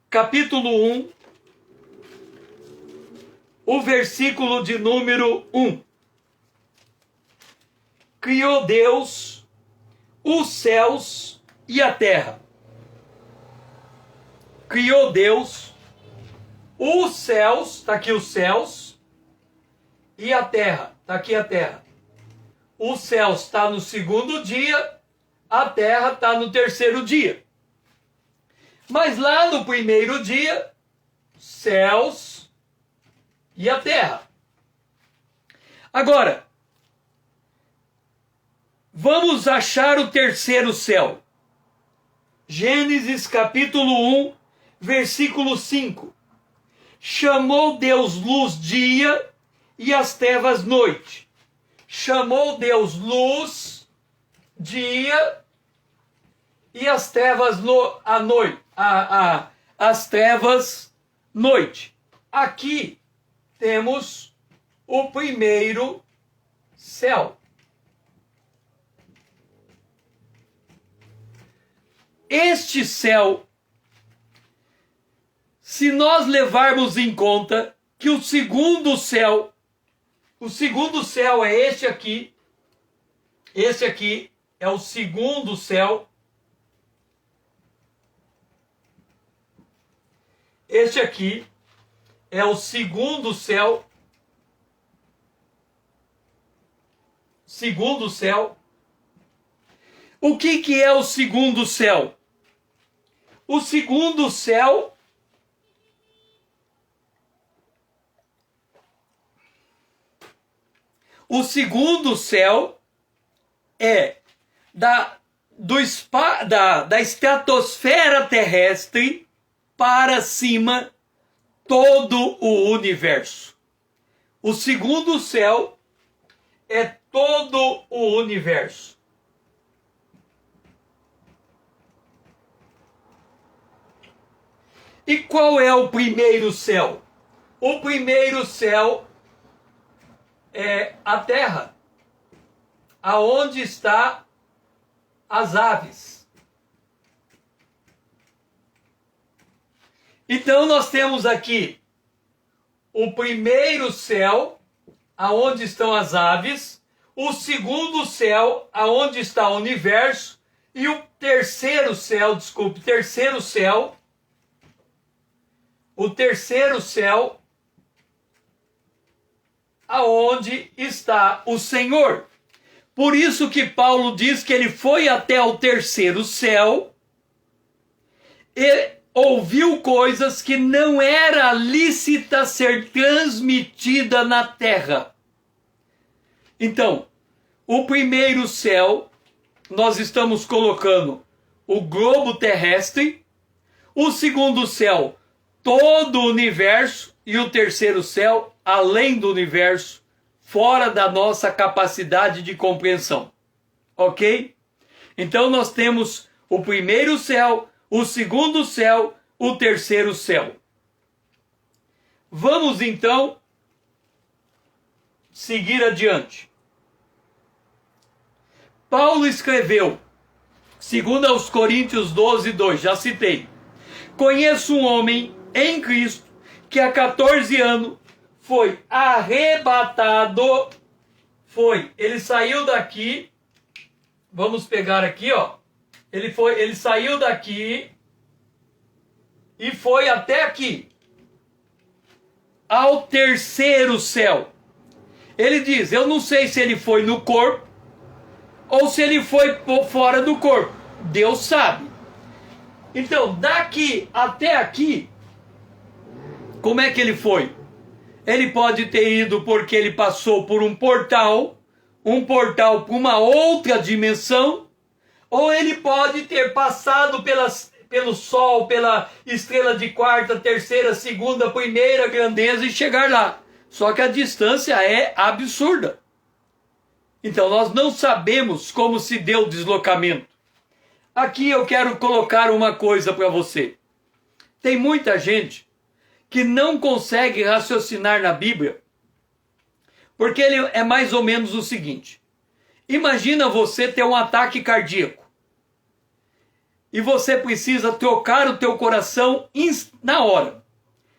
capítulo 1, o versículo de número 1. Criou Deus os céus e a terra. Criou Deus os céus, está aqui os céus, e a terra, está aqui a terra. Os céus está no segundo dia, a terra está no terceiro dia. Mas lá no primeiro dia, céus e a terra. Agora, vamos achar o terceiro céu. Gênesis capítulo 1, versículo 5. Chamou Deus luz dia e as trevas noite. Chamou Deus luz dia e as trevas a noite. As trevas noite. Aqui temos o primeiro céu. Este céu, se nós levarmos em conta que o segundo céu é este aqui é o segundo céu. Este aqui é o segundo céu. Segundo céu. O que é o segundo céu? O segundo céu é da estratosfera terrestre para cima todo o universo. O segundo céu é todo o universo. E qual é o primeiro céu? O primeiro céu é a terra, aonde está as aves. Então nós temos aqui o primeiro céu, aonde estão as aves, o segundo céu, aonde está o universo, e o terceiro céu, aonde está o Senhor. Por isso que Paulo diz que ele foi até o terceiro céu e ouviu coisas que não era lícita ser transmitida na terra. Então, o primeiro céu, nós estamos colocando o globo terrestre, o segundo céu, todo o universo, e o terceiro céu, além do universo, fora da nossa capacidade de compreensão. Ok? Então nós temos o primeiro céu, o segundo céu, o terceiro céu. Vamos então seguir adiante. Paulo escreveu, segundo aos Coríntios 12, 2, já citei. Conheço um homem em Cristo que há 14 anos foi arrebatado, ele saiu daqui, vamos pegar aqui, ó. Ele saiu daqui e foi até aqui, ao terceiro céu. Ele diz, eu não sei se ele foi no corpo ou se ele foi fora do corpo. Deus sabe. Então, daqui até aqui, como é que ele foi? Ele pode ter ido porque ele passou por um portal para uma outra dimensão, ou ele pode ter passado pelo Sol, pela estrela de quarta, terceira, segunda, primeira grandeza e chegar lá. Só que a distância é absurda. Então nós não sabemos como se deu o deslocamento. Aqui eu quero colocar uma coisa para você. Tem muita gente que não consegue raciocinar na Bíblia, porque ele é mais ou menos o seguinte. Imagina você ter um ataque cardíaco e você precisa trocar o teu coração na hora.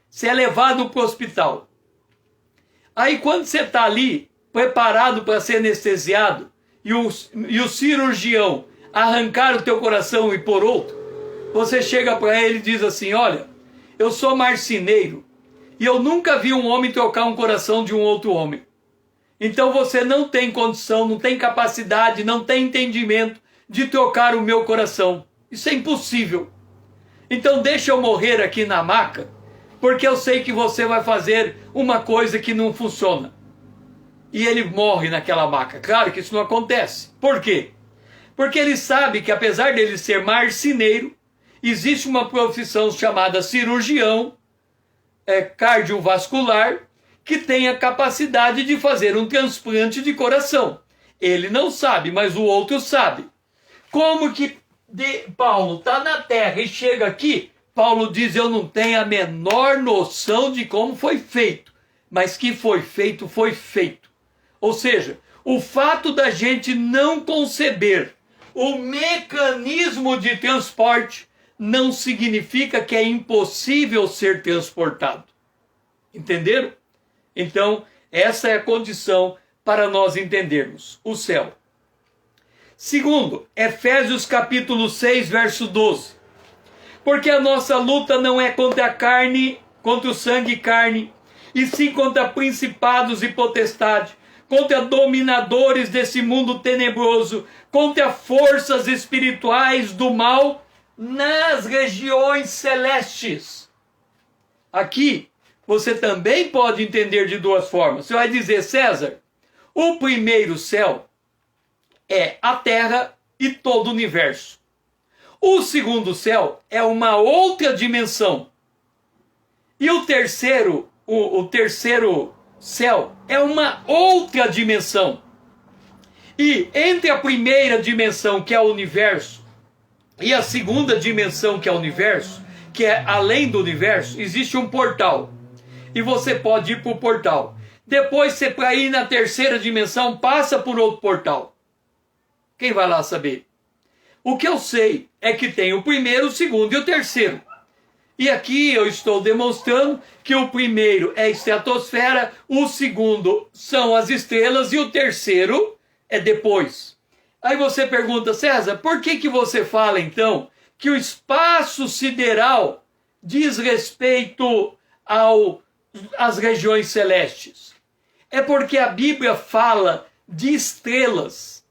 Você é levado para o hospital. Aí quando você está ali, preparado para ser anestesiado, e o cirurgião arrancar o teu coração e pôr outro, você chega para ele e diz assim, olha, eu sou marceneiro e eu nunca vi um homem trocar um coração de um outro homem. Então você não tem condição, não tem capacidade, não tem entendimento de trocar o meu coração. Isso é impossível. Então deixa eu morrer aqui na maca, porque eu sei que você vai fazer uma coisa que não funciona. E ele morre naquela maca. Claro que isso não acontece. Por quê? Porque ele sabe que apesar dele ser marceneiro, existe uma profissão chamada cirurgião cardiovascular que tem a capacidade de fazer um transplante de coração. Ele não sabe, mas o outro sabe. Como que Paulo está na terra e chega aqui, Paulo diz, eu não tenho a menor noção de como foi feito, mas que foi feito, foi feito. Ou seja, o fato da gente não conceber o mecanismo de transporte não significa que é impossível ser transportado. Entenderam? Então, essa é a condição para nós entendermos o céu. Segundo, Efésios capítulo 6, verso 12. Porque a nossa luta não é contra a carne, contra o sangue e carne, e sim contra principados e potestades, contra dominadores desse mundo tenebroso, contra forças espirituais do mal nas regiões celestes. Aqui, você também pode entender de duas formas. Você vai dizer, César, o primeiro céu é a terra e todo o universo. O segundo céu é uma outra dimensão. E o terceiro céu é uma outra dimensão. E entre a primeira dimensão, que é o universo, e a segunda dimensão, que é o universo, que é além do universo, existe um portal. E você pode ir para o portal. Depois, você para ir na terceira dimensão, passa por outro portal. Quem vai lá saber? O que eu sei é que tem o primeiro, o segundo e o terceiro. E aqui eu estou demonstrando que o primeiro é a estratosfera, o segundo são as estrelas e o terceiro é depois. Aí você pergunta, César, por que você fala então que o espaço sideral diz respeito às regiões celestes? É porque a Bíblia fala de estrelas.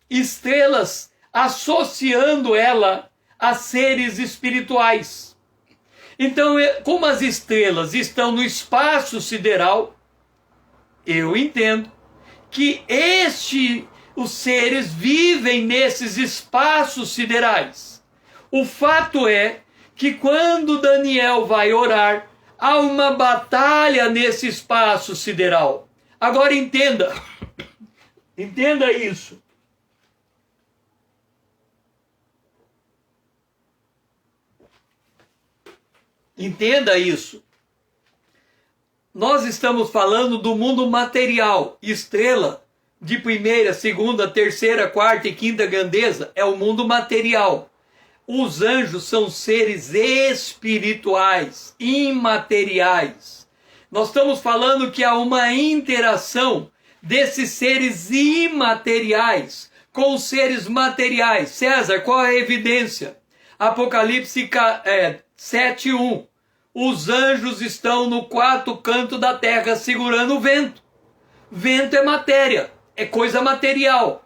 Estrelas associando ela a seres espirituais. Então, como as estrelas estão no espaço sideral, eu entendo que este os seres vivem nesses espaços siderais. O fato é que quando Daniel vai orar, há uma batalha nesse espaço sideral. Agora entenda, entenda isso. Entenda isso. Nós estamos falando do mundo material. Estrela de primeira, segunda, terceira, quarta e quinta grandeza é o mundo material. Os anjos são seres espirituais, imateriais. Nós estamos falando que há uma interação desses seres imateriais com os seres materiais. César, qual é a evidência? Apocalipse 7:1. Os anjos estão no quarto canto da terra segurando o vento. Vento é matéria, é coisa material.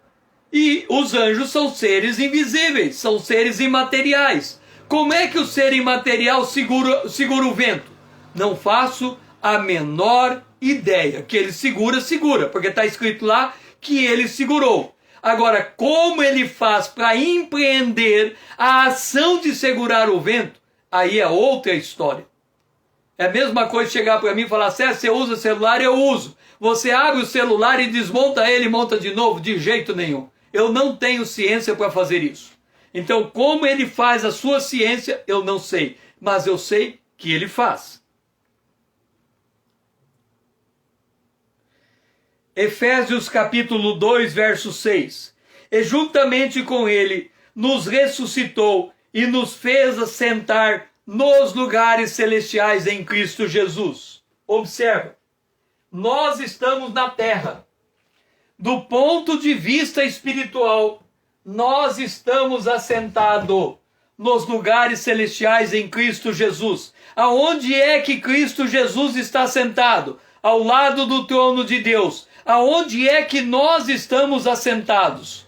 E os anjos são seres invisíveis, são seres imateriais. Como é que o ser imaterial segura o vento? Não faço a menor ideia. Que ele segura, porque está escrito lá que ele segurou. Agora, como ele faz para empreender a ação de segurar o vento, aí é outra história. É a mesma coisa chegar para mim e falar, César, você usa celular? Eu uso. Você abre o celular e desmonta ele e monta de novo? De jeito nenhum. Eu não tenho ciência para fazer isso. Então, como ele faz a sua ciência, eu não sei. Mas eu sei que ele faz. Efésios capítulo 2, verso 6. E juntamente com ele nos ressuscitou e nos fez assentar nos lugares celestiais em Cristo Jesus. Observa, nós estamos na terra. Do ponto de vista espiritual, nós estamos assentados nos lugares celestiais em Cristo Jesus. Aonde é que Cristo Jesus está sentado? Ao lado do trono de Deus. Aonde é que nós estamos assentados?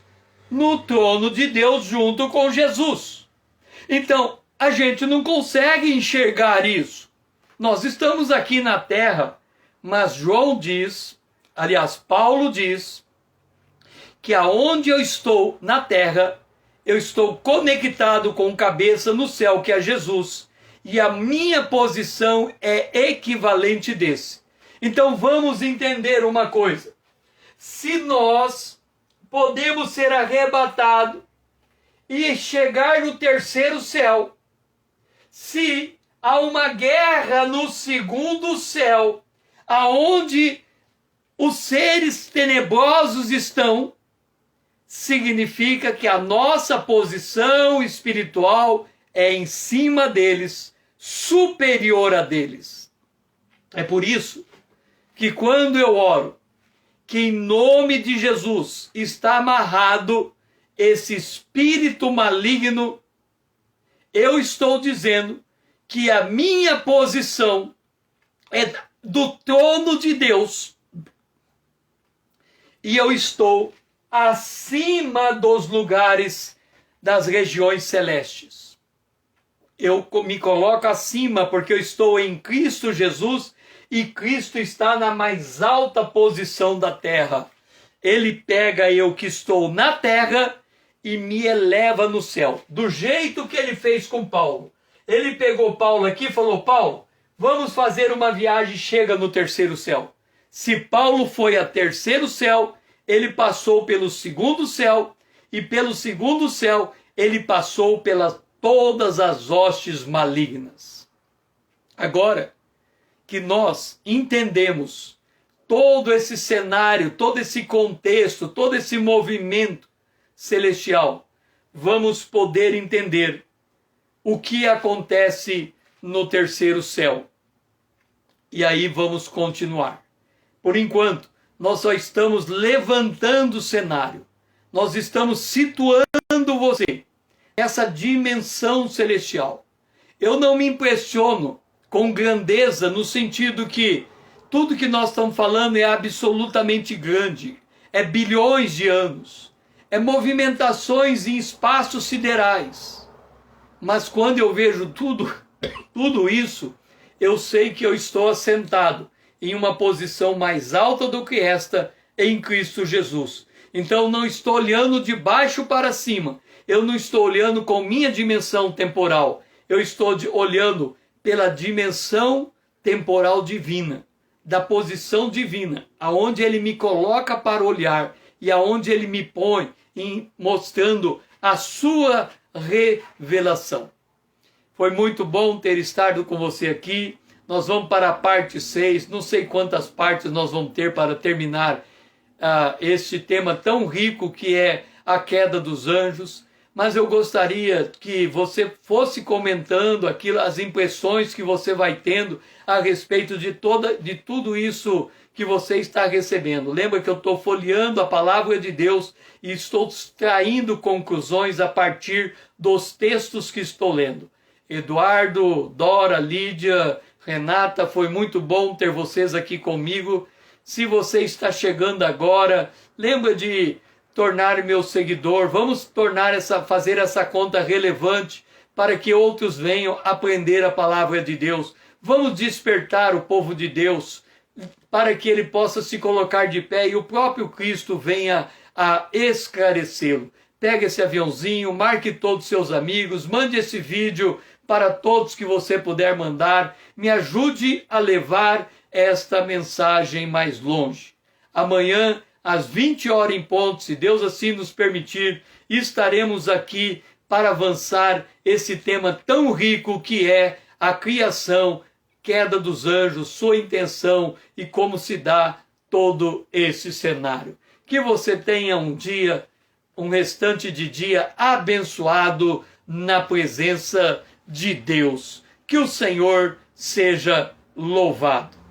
No trono de Deus junto com Jesus. Então, a gente não consegue enxergar isso. Nós estamos aqui na terra, mas João diz, aliás, Paulo diz, que aonde eu estou na terra, eu estou conectado com cabeça no céu, que é Jesus, e a minha posição é equivalente desse. Então vamos entender uma coisa. Se nós podemos ser arrebatados e chegar no terceiro céu, se há uma guerra no segundo céu, aonde os seres tenebrosos estão, significa que a nossa posição espiritual é em cima deles, superior a deles. É por isso que quando eu oro, que em nome de Jesus está amarrado esse espírito maligno, eu estou dizendo que a minha posição é do trono de Deus e eu estou acima dos lugares das regiões celestes. Eu me coloco acima porque eu estou em Cristo Jesus e Cristo está na mais alta posição da terra. Ele pega eu que estou na terra e me eleva no céu, do jeito que ele fez com Paulo. Ele pegou Paulo aqui e falou, Paulo, vamos fazer uma viagem, chega no terceiro céu. Se Paulo foi a terceiro céu, ele passou pelo segundo céu, e pelo segundo céu, ele passou pelas todas as hostes malignas. Agora que nós entendemos todo esse cenário, todo esse contexto, todo esse movimento celestial, vamos poder entender o que acontece no terceiro céu. E aí vamos continuar. Por enquanto, nós só estamos levantando o cenário. Nós estamos situando você nessa dimensão celestial. Eu não me impressiono com grandeza no sentido que tudo que nós estamos falando é absolutamente grande. É bilhões de anos. É movimentações em espaços siderais. Mas quando eu vejo tudo isso, eu sei que eu estou assentado em uma posição mais alta do que esta em Cristo Jesus. Então não estou olhando de baixo para cima. Eu não estou olhando com minha dimensão temporal. Eu estou olhando pela dimensão temporal divina, da posição divina, aonde ele me coloca para olhar e aonde ele me põe mostrando a sua revelação. Foi muito bom ter estado com você aqui. Nós vamos para a parte 6. Não sei quantas partes nós vamos ter para terminar este tema tão rico que é a queda dos anjos. Mas eu gostaria que você fosse comentando aquilo, as impressões que você vai tendo a respeito de tudo isso que você está recebendo. Lembra que eu estou folheando a palavra de Deus e estou extraindo conclusões a partir dos textos que estou lendo. Eduardo, Dora, Lídia, Renata, foi muito bom ter vocês aqui comigo. Se você está chegando agora, lembra de tornar meu seguidor. Vamos fazer essa conta relevante para que outros venham aprender a palavra de Deus. Vamos despertar o povo de Deus para que ele possa se colocar de pé e o próprio Cristo venha a esclarecê-lo. Pega esse aviãozinho, marque todos os seus amigos, mande esse vídeo para todos que você puder mandar. Me ajude a levar esta mensagem mais longe. Amanhã, às 20 horas em ponto, se Deus assim nos permitir, estaremos aqui para avançar esse tema tão rico que é a criação, queda dos anjos, sua intenção e como se dá todo esse cenário. Que você tenha um restante de dia abençoado na presença de Deus. Que o Senhor seja louvado.